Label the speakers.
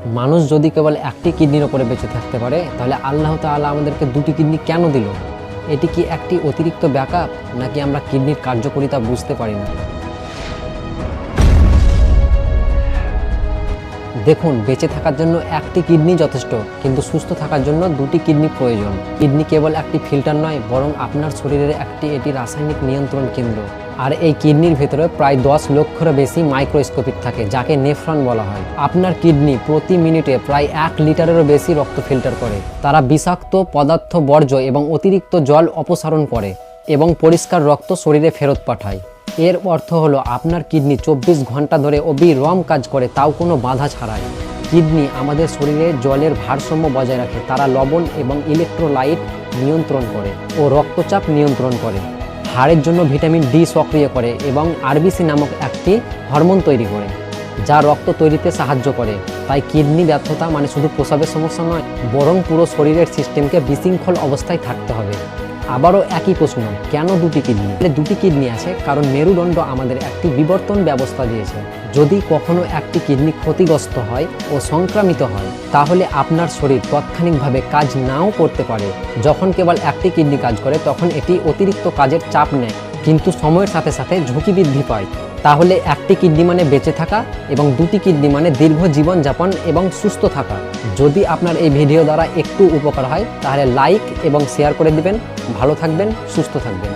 Speaker 1: মানুষ যদি কেবল একটি কিডনির ওপরে বেঁচে থাকতে পারে, তাহলে আল্লাহ তাআলা আমাদেরকে দুটি কিডনি কেন দিল? এটি কি একটি অতিরিক্ত ব্যাকআপ, নাকি আমরা কিডনির কার্যকারিতা বুঝতে পারি না? দেখুন, বেঁচে থাকার জন্য একটি কিডনি যথেষ্ট, কিন্তু সুস্থ থাকার জন্য দুটি কিডনি প্রয়োজন। কিডনি কেবল একটি ফিল্টার নয়, বরং আপনার শরীরের এটি রাসায়নিক নিয়ন্ত্রণ কেন্দ্র। আর এই কিডনির ভেতরে প্রায় 10 লক্ষেরও বেশি মাইক্রোস্কোপিক থাকে, যাকে নেফ্রন বলা হয়। আপনার কিডনি প্রতি মিনিটে প্রায় 1 লিটারেরও বেশি রক্ত ফিল্টার করে। তারা বিষাক্ত পদার্থ বর্জ্য এবং অতিরিক্ত জল অপসারণ করে এবং পরিষ্কার রক্ত শরীরে ফেরত পাঠায়। এর অর্থ হলো আপনার কিডনি 24 ঘন্টা ধরে অবিরাম কাজ করে, তাও কোনো বাধা ছাড়াই। কিডনি আমাদের শরীরে জলের ভারসাম্য বজায় রাখে। তারা লবণ এবং ইলেকট্রোলাইট নিয়ন্ত্রণ করে ও রক্তচাপ নিয়ন্ত্রণ করে। হাড়ের জন্য ভিটামিন ডি সক্রিয় করে এবং আরবিসি নামক একটি হরমোন তৈরি করে, যা রক্ত তৈরিতে সাহায্য করে। তাই কিডনি ব্যর্থতা মানে শুধু প্রস্রাবের সমস্যা নয়, বরং পুরো শরীরের সিস্টেমকে বিশৃঙ্খল অবস্থায় থাকতে হবে। আবারও একই প্রশ্ন, কেন দুটি কিডনি? দুটি কিডনি আছে কারণ মেরুদণ্ড আমাদের একটি বিবর্তন ব্যবস্থা দিয়েছে। যদি কখনো একটি কিডনি ক্ষতিগ্রস্ত হয় ও সংক্রামিত হয়, তাহলে আপনার শরীর তাৎক্ষণিকভাবে কাজ নাও করতে পারে। যখন কেবল একটি কিডনি কাজ করে, তখন এটি অতিরিক্ত কাজের চাপ নেয়, কিন্তু সময়ের সাথে সাথে ঝুঁকি বৃদ্ধি পায়। তাহলে একটি কিডনি মানে বেঁচে থাকা এবং দুটি কিডনি মানে দীর্ঘ জীবনযাপন এবং সুস্থ থাকা। যদি আপনার এই ভিডিও দ্বারা একটু উপকার হয়, তাহলে লাইক এবং শেয়ার করে দিবেন। ভালো থাকবেন, সুস্থ থাকবেন।